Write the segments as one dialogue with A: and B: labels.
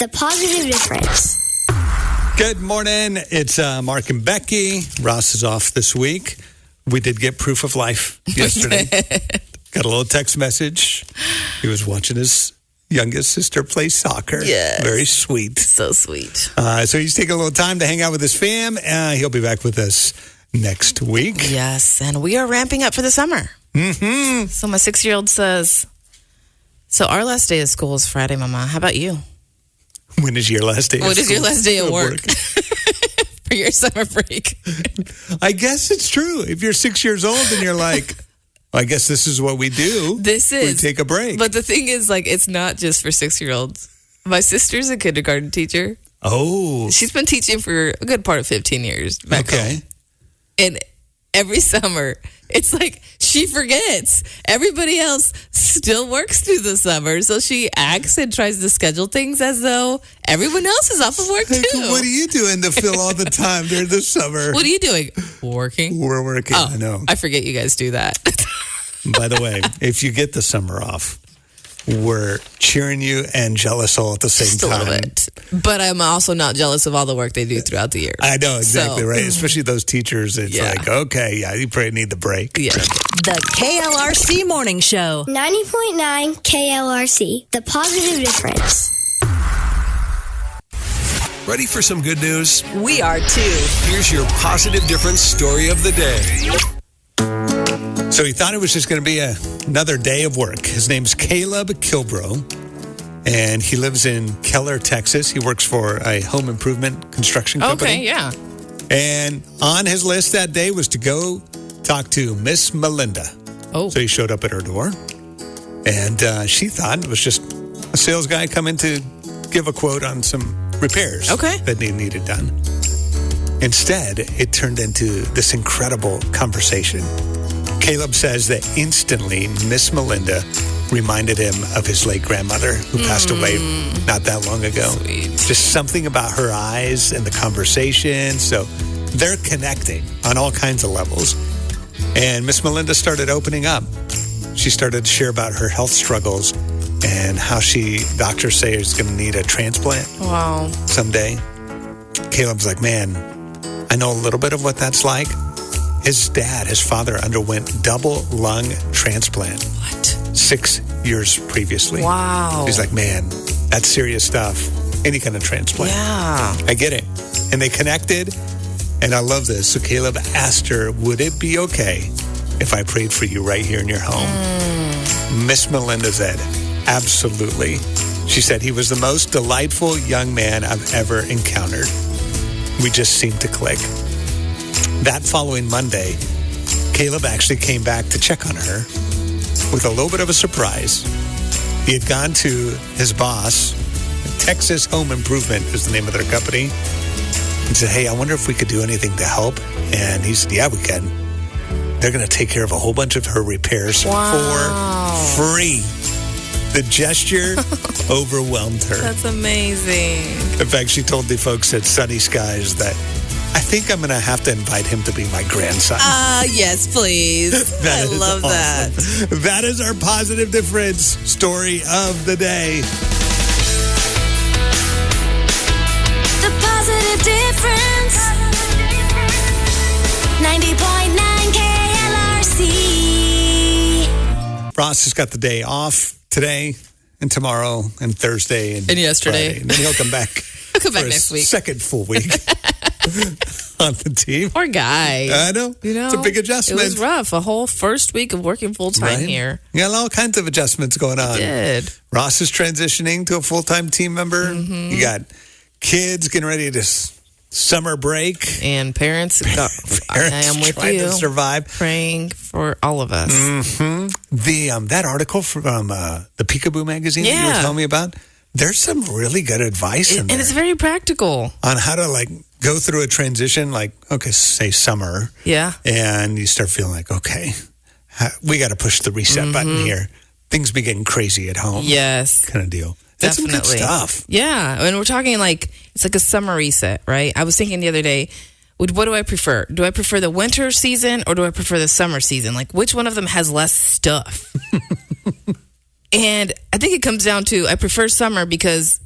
A: The Positive Difference.
B: Good morning. It's Mark and Becky. Ross is off this week. We did get proof of life yesterday. Got a little text message. He was watching his youngest sister play soccer.
C: Yes.
B: Very sweet.
C: So sweet.
B: So he's taking a little time to hang out with his fam. He'll be back with us next week.
C: Yes, and we are ramping up for the summer.
B: Mm-hmm.
C: So my 6-year-old says, so our last day of school is Friday, Mama. How about you?
B: When is your last day of
C: What is
B: school?
C: your last day of work? For your summer break?
B: I guess it's true. If you're 6 years old and you're like, I guess this is what we do. We take a break.
C: But the thing is, like, it's not just for 6-year-olds. My sister's a kindergarten teacher.
B: Oh.
C: She's been teaching for a good part of 15 years back home. And every summer, it's like she forgets. Everybody else still works through the summer. So she acts and tries to schedule things as though everyone else is off of work too.
B: What are you doing to fill all the time during the summer?
C: What are you doing? Working.
B: We're working.
C: Oh,
B: I know.
C: I forget you guys do that.
B: By the way, if you get the summer off, we're cheering you and jealous all at the same
C: Just a
B: time.
C: little bit. But I'm also not jealous of all the work they do throughout the year.
B: I know, exactly
C: So,
B: right. Especially those teachers. It's like, okay, yeah, you probably need the break.
C: Yeah.
D: The KLRC Morning Show.
A: 90.9 KLRC. The Positive Difference.
E: Ready for some good news?
D: We are too.
E: Here's your positive difference story of the day.
B: So he thought it was just going to be another day of work. His name's Caleb Kilbrough, and he lives in Keller, Texas. He works for a home improvement construction company.
C: Okay, yeah.
B: And on his list that day was to go talk to Miss Melinda.
C: Oh.
B: So he showed up at her door, and she thought it was just a sales guy coming to give a quote on some repairs that needed done. Instead, it turned into this incredible conversation. Caleb says that instantly Miss Melinda reminded him of his late grandmother who passed away not that long ago.
C: Sweet.
B: Just something about her eyes and the conversation. So they're connecting on all kinds of levels. And Miss Melinda started opening up. She started to share about her health struggles and how doctors say is going to need a transplant someday. Caleb's like, man, I know a little bit of what that's like. His father underwent double lung transplant.
C: What?
B: 6 years previously.
C: Wow.
B: He's like, man, that's serious stuff. Any kind of transplant.
C: Yeah.
B: I get it. And they connected, and I love this. So Caleb asked her, would it be okay if I prayed for you right here in your home? Miss Melinda said, absolutely. She said, he was the most delightful young man I've ever encountered. We just seemed to click. That following Monday, Caleb actually came back to check on her with a little bit of a surprise. He had gone to his boss, Texas Home Improvement is the name of their company, and said, hey, I wonder if we could do anything to help. And he said, yeah, we can. They're going to take care of a whole bunch of her repairs for free. The gesture overwhelmed her.
C: That's amazing.
B: In fact, she told the folks at Sunny Skies that I think I'm going to have to invite him to be my grandson.
C: Yes, please. I love that.
B: That is our positive difference story of the day.
A: The Positive Difference. 90.9 KLRC.
B: Ross has got the day off today and tomorrow and Thursday and
C: yesterday.
B: Friday. And then he'll come back.
C: I'll come back
B: for
C: next week.
B: Second full week on the team.
C: Poor guy.
B: I know. It's a big adjustment.
C: It was rough. A whole first week of working full time here.
B: You got all kinds of adjustments going on.
C: Did.
B: Ross is transitioning to a full-time team member.
C: Mm-hmm.
B: You got kids getting ready to summer break.
C: And parents I am with
B: trying
C: you.
B: to survive.
C: Praying for all of us.
B: Mm-hmm. That article from the Peekaboo magazine that you were telling me about, there's some really good advice in there.
C: And it's very practical.
B: On how to go through a transition, say summer.
C: Yeah.
B: And you start feeling like, okay, we got to push the reset button here. Things be getting crazy at home.
C: Yes.
B: Kind of deal. That's some good stuff.
C: Yeah. And we're talking it's like a summer reset, right? I was thinking the other day, what do I prefer? Do I prefer the winter season or do I prefer the summer season? Which one of them has less stuff? And I think it comes down to I prefer summer because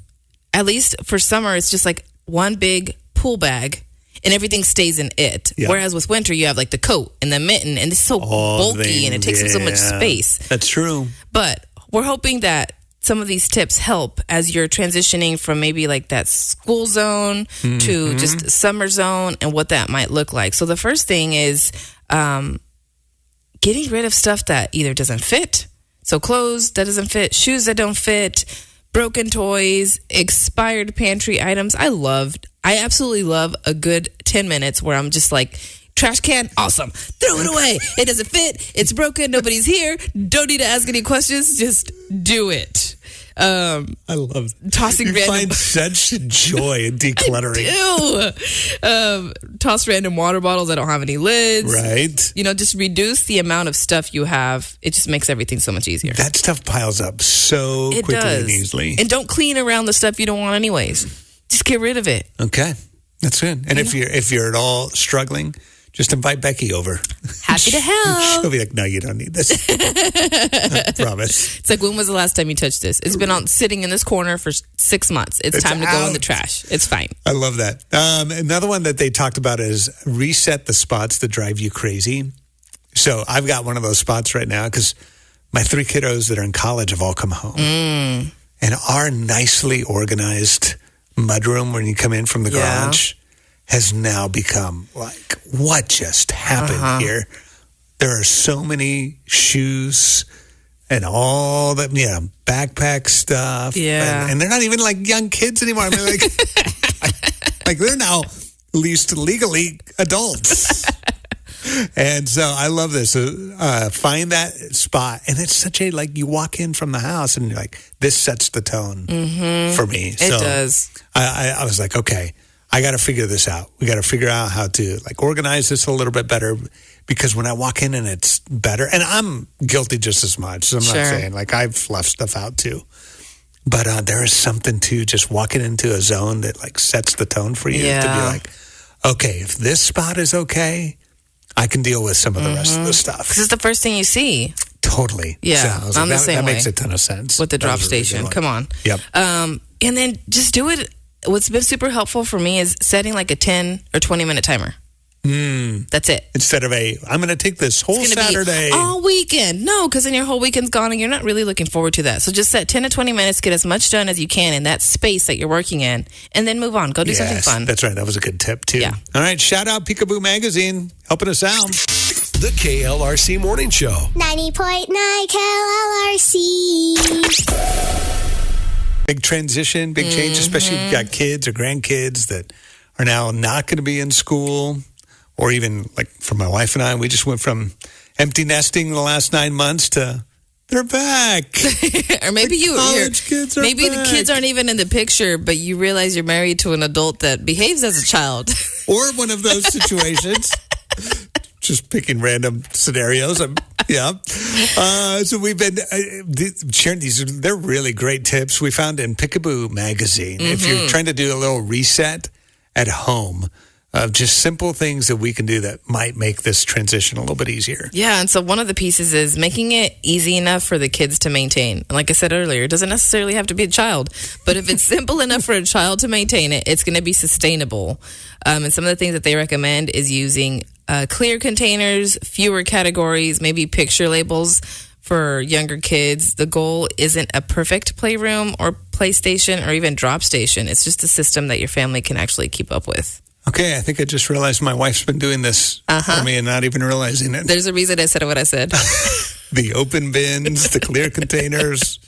C: at least for summer, it's just like one big pool bag and everything stays in it.
B: Yeah.
C: Whereas with winter, you have like the coat and the mitten, and it's so bulky and it takes up so much space.
B: That's true.
C: But we're hoping that some of these tips help as you're transitioning from maybe like that school zone to just summer zone and what that might look like. So the first thing is getting rid of stuff that either doesn't fit. So clothes that doesn't fit, shoes that don't fit, broken toys, expired pantry items. I absolutely love a good 10 minutes where I'm just like, trash can, awesome. Throw it away. It doesn't fit. It's broken. Nobody's here. Don't need to ask any questions. Just do it.
B: I love
C: tossing
B: you
C: random.
B: find such joy in decluttering.
C: Toss random water bottles that don't have any lids.
B: Right.
C: Just reduce the amount of stuff you have. It just makes everything so much easier.
B: That stuff piles up so
C: It
B: quickly
C: does.
B: and easily.
C: And don't clean around the stuff you don't want anyways. Just get rid of it.
B: Okay. That's good. And if you're at all struggling, just invite Becky over.
C: Happy to help.
B: She'll be like, no, you don't need this. I promise.
C: It's like, when was the last time you touched this? It's been sitting in this corner for 6 months. It's time to go in the trash. It's fine.
B: I love that. Another one that they talked about is reset the spots that drive you crazy. So I've got one of those spots right now because my 3 kiddos that are in college have all come home. And our nicely organized mudroom when you come in from the garage has now become like, what just happened here? There are so many shoes and all that, backpack stuff.
C: Yeah.
B: And they're not even like young kids anymore. I mean, like they're now at least legally adults. And so I love this. Find that spot. And it's such a, like, you walk in from the house and you're like, this sets the tone for me.
C: It does.
B: I was like, okay, I got to figure this out. We got to figure out how to like organize this a little bit better, because when I walk in and it's better, and I'm guilty just as much. So I'm not saying, like, I've left stuff out too. But there is something to just walking into a zone that like sets the tone for you to be like, okay, if this spot is okay, I can deal with some of the rest of the stuff.
C: Because it's the first thing you see.
B: Totally.
C: Yeah,
B: so
C: I'm the same
B: that
C: way.
B: makes a ton of sense.
C: With the
B: That
C: drop
B: was a really good
C: station.
B: one.
C: Come on.
B: Yep.
C: And then just do it. What's been super helpful for me is setting like a 10 or 20-minute timer. That's it.
B: Instead of I'm going to take this whole
C: It's gonna
B: Saturday.
C: be all weekend. No, because then your whole weekend's gone and you're not really looking forward to that. So just set 10 to 20 minutes, get as much done as you can in that space that you're working in, and then move on. Go do something fun.
B: That's right. That was a good tip, too.
C: Yeah.
B: All right. Shout out Peekaboo Magazine, helping us out.
E: The KLRC Morning Show.
A: 90.9 KLRC.
B: Big transition, big change, especially if you've got kids or grandkids that are now not going to be in school. Or even like for my wife and I, we just went from empty nesting the last 9 months to they're back.
C: Or maybe
B: kids are
C: maybe
B: back.
C: the kids aren't even in the picture, but you realize you're married to an adult that behaves as a child.
B: Or one of those situations. Just picking random scenarios. So we've been sharing these. They're really great tips we found in Peekaboo Magazine. If you're trying to do a little reset at home of just simple things that we can do that might make this transition a little bit easier.
C: Yeah, and so one of the pieces is making it easy enough for the kids to maintain. Like I said earlier, it doesn't necessarily have to be a child, but if it's simple enough for a child to maintain it, it's going to be sustainable. And some of the things that they recommend is using clear containers, fewer categories, maybe picture labels for younger kids. The goal isn't a perfect playroom or PlayStation or even drop station. It's just a system that your family can actually keep up with.
B: Okay, I think I just realized my wife's been doing this for me and not even realizing it.
C: There's a reason I said what I said.
B: The open bins, the clear containers.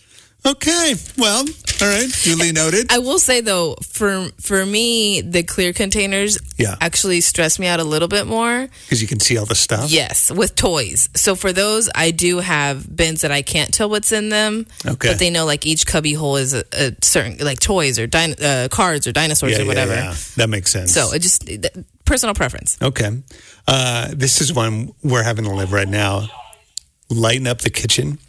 B: Okay, well, all right, duly noted.
C: I will say, though, for me, the clear containers actually stress me out a little bit more.
B: Because you can see all the stuff?
C: Yes, with toys. So for those, I do have bins that I can't tell what's in them. Okay. But they know, like, each cubby hole is a certain, like, toys or cards or dinosaurs or whatever.
B: Yeah. That makes sense.
C: So it just, personal preference.
B: Okay. This is one we're having to live right now. Lighten up the kitchen.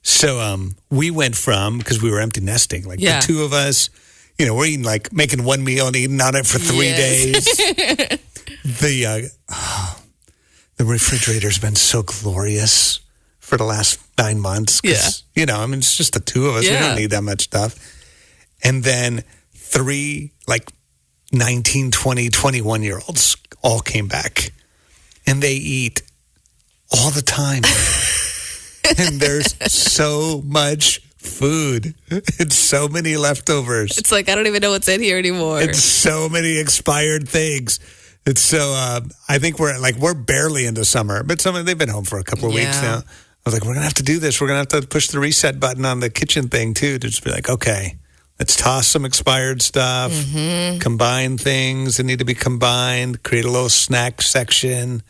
B: So we went from, because we were empty nesting, like the two of us, we're eating like making one meal and eating on it for 3 days. The refrigerator's been so glorious for the last 9 months. It's just the two of us. We don't need that much stuff. And then 3 19, 20, 21-year-olds all came back. And they eat all the time. And there's so much food. It's so many leftovers.
C: It's like, I don't even know what's in here anymore.
B: It's so many expired things. It's so, I think we're barely into summer, but they've been home for a couple of weeks now. I was like, we're going to have to do this. We're going to have to push the reset button on the kitchen thing, too, to just be like, okay, let's toss some expired stuff, combine things that need to be combined, create a little snack section,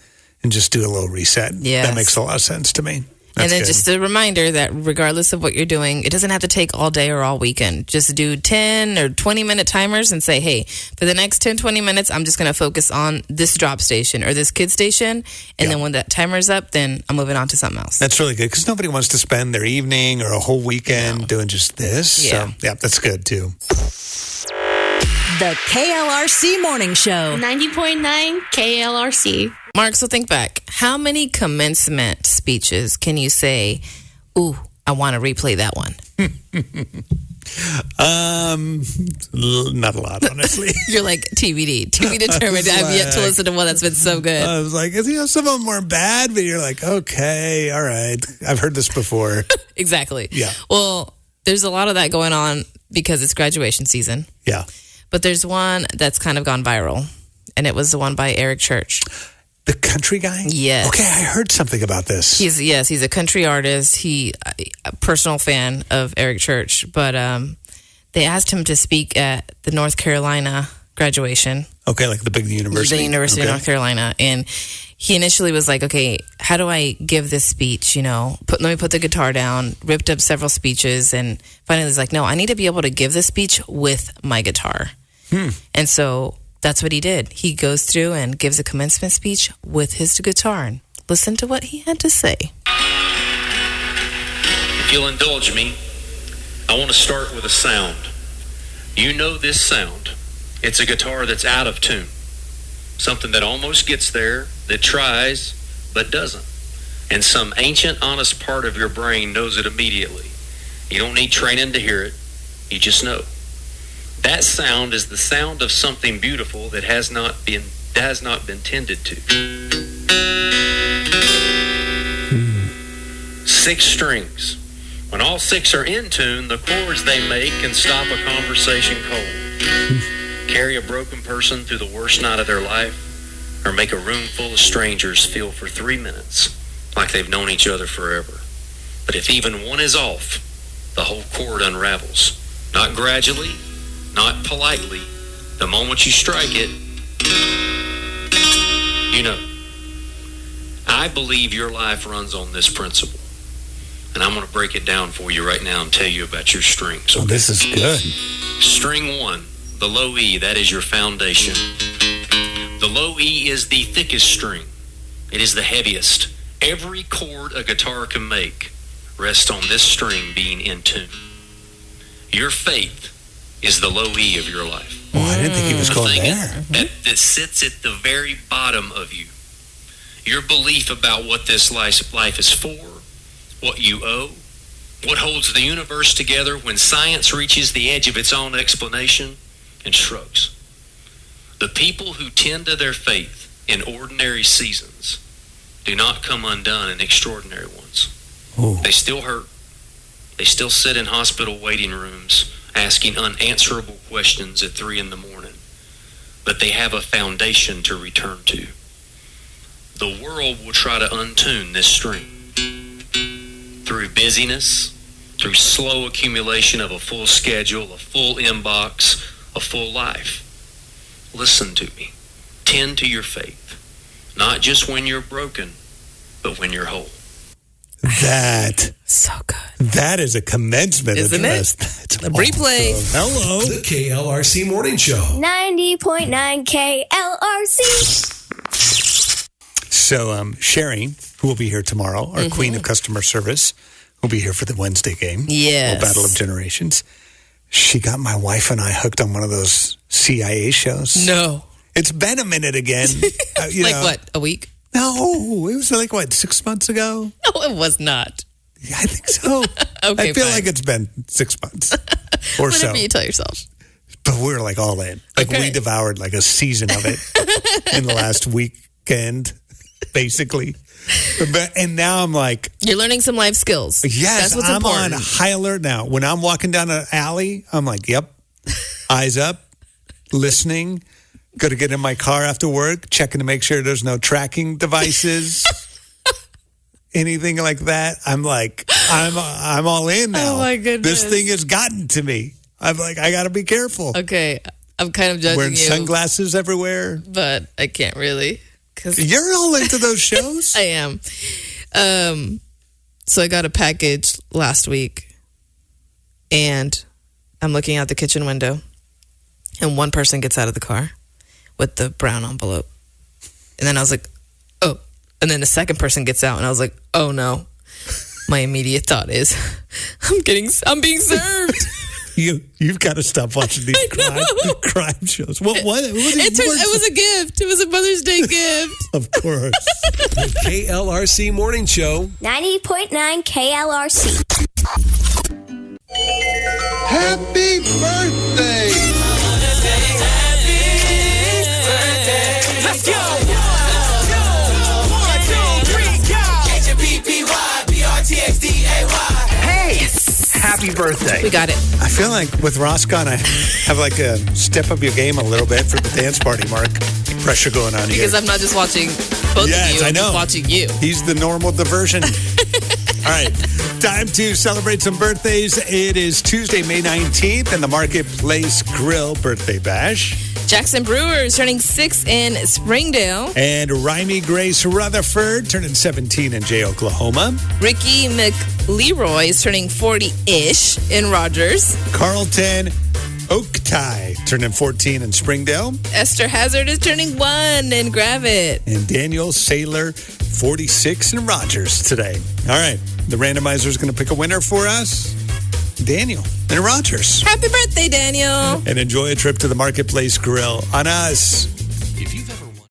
B: and just do a little reset.
C: Yes.
B: That makes a lot of sense to me. That's
C: and then
B: good.
C: just a reminder that regardless of what you're doing, it doesn't have to take all day or all weekend. Just do 10 or 20-minute timers and say, hey, for the next 10, 20 minutes, I'm just going to focus on this drop station or this kid station. And then when that timer's up, then I'm moving on to something else.
B: That's really good because nobody wants to spend their evening or a whole weekend doing just this.
C: Yeah.
B: So, that's good, too.
D: The KLRC Morning Show.
A: 90.9 KLRC.
C: Mark, so think back. How many commencement speeches can you say, ooh, I want to replay that one?
B: Not a lot, honestly.
C: You're like, TBD determined. I've yet to listen to one that's been so good.
B: I was like, some of them were bad, but you're like, okay, all right. I've heard this before.
C: Exactly.
B: Yeah.
C: Well, there's a lot of that going on because it's graduation season.
B: Yeah.
C: But there's one that's kind of gone viral, and it was the one by Eric Church.
B: The country guy?
C: Yes.
B: Okay, I heard something about this.
C: He's a country artist. A personal fan of Eric Church, but they asked him to speak at the North Carolina graduation.
B: Okay, like the big university.
C: The University of North Carolina. And he initially was like, okay, how do I give this speech? Let me put the guitar down, ripped up several speeches, and finally was like, no, I need to be able to give this speech with my guitar. And so that's what he did. He goes through and gives a commencement speech with his guitar. And listen to what he had to say.
F: If you'll indulge me, I want to start with a sound. You know this sound. It's a guitar that's out of tune. Something that almost gets there, that tries, but doesn't. And some ancient, honest part of your brain knows it immediately. You don't need training to hear it. You just know. That sound is the sound of something beautiful that has not been tended to. 6 strings. When all 6 are in tune, the chords they make can stop a conversation cold. Carry a broken person through the worst night of their life, or make a room full of strangers feel for 3 minutes like they've known each other forever. But if even one is off, the whole chord unravels. Not gradually, not politely. The moment you strike it, I believe your life runs on this principle. And I'm going to break it down for you right now and tell you about your strings.
B: Oh, this is good.
F: String 1, the low E, that is your foundation. The low E is the thickest string. It is the heaviest. Every chord a guitar can make rests on this string being in tune. Your faith is the low E of your life.
B: Oh, I didn't think he was going there.
F: That sits at the very bottom of you. Your belief about what this life is for, what you owe, what holds the universe together when science reaches the edge of its own explanation and shrugs. The people who tend to their faith in ordinary seasons do not come undone in extraordinary ones.
B: Ooh.
F: They still hurt. They still sit in hospital waiting rooms asking unanswerable questions at 3 a.m. But they have a foundation to return to. The world will try to untune this string. Through busyness, through slow accumulation of a full schedule, a full inbox, a full life. Listen to me. Tend to your faith. Not just when you're broken, but when you're whole.
B: That
C: So good.
B: That is a commencement
C: Isn't
B: address.
C: it?
B: That's
C: The replay.
B: awesome. Hello.
E: The KLRC Morning Show.
A: 90.9 KLRC.
B: So Sherry, who will be here tomorrow, our queen of customer service, will be here for the Wednesday game.
C: Yes.
B: The Battle of Generations. She got my wife and I hooked on one of those CIA shows.
C: No.
B: It's been a minute again.
C: What, a week?
B: No, it was 6 months ago?
C: No, it was not.
B: Yeah, I think so.
C: Okay,
B: I feel
C: fine.
B: like it's been 6 months or so.
C: Whatever you tell yourself.
B: But we're like all in. Like we devoured like a season of it in the last weekend, basically. And now I'm like,
C: you're learning some life skills.
B: Yes,
C: that's what's
B: I'm
C: important.
B: on high alert now. When I'm walking down an alley, I'm like, yep, eyes up, listening. Got to get in my car after work, checking to make sure there's no tracking devices, anything like that. I'm like, I'm all in now.
C: Oh my goodness,
B: this thing has gotten to me. I'm like, I got to be careful.
C: Okay, I'm kind of judging
B: Wearing
C: you,
B: sunglasses everywhere,
C: but I can't really. Cause
B: you're all into those shows.
C: I am. So I got a package last week, and I'm looking out the kitchen window, and one person gets out of the car with the brown envelope. And then I was like, oh. And then the second person gets out, and I was like, oh no. My immediate thought is, I'm being served.
B: You've got to stop watching these crime shows. What? It
C: was a gift. It was a Mother's Day gift.
B: Of course.
E: The KLRC Morning Show.
A: 90.9 KLRC.
B: Happy birthday!
G: Let's go! 1, 2, 3, go! HBPY,
H: Hey! Happy birthday.
C: We got it.
B: I feel like with Roscon, I have like a step up your game a little bit for the dance party, Mark. Pressure going on here.
C: Because I'm not just watching both of you,
B: I know.
C: I'm just watching you.
B: He's the normal diversion. All right. Time to celebrate some birthdays. It is Tuesday, May 19th, and the Marketplace Grill Birthday Bash.
C: Jackson Brewer is turning 6 in Springdale.
B: And Rymie Grace Rutherford turning 17 in Jay, Oklahoma.
C: Ricky McLeroy is turning 40-ish in Rogers.
B: Carlton Oaktie turning 14 in Springdale.
C: Esther Hazard is turning 1 in Gravette.
B: And Daniel Saylor, 46 in Rogers today. All right. The randomizer is going to pick a winner for us. Daniel in Rogers.
C: Happy birthday, Daniel.
B: And enjoy a trip to the Marketplace Grill on us.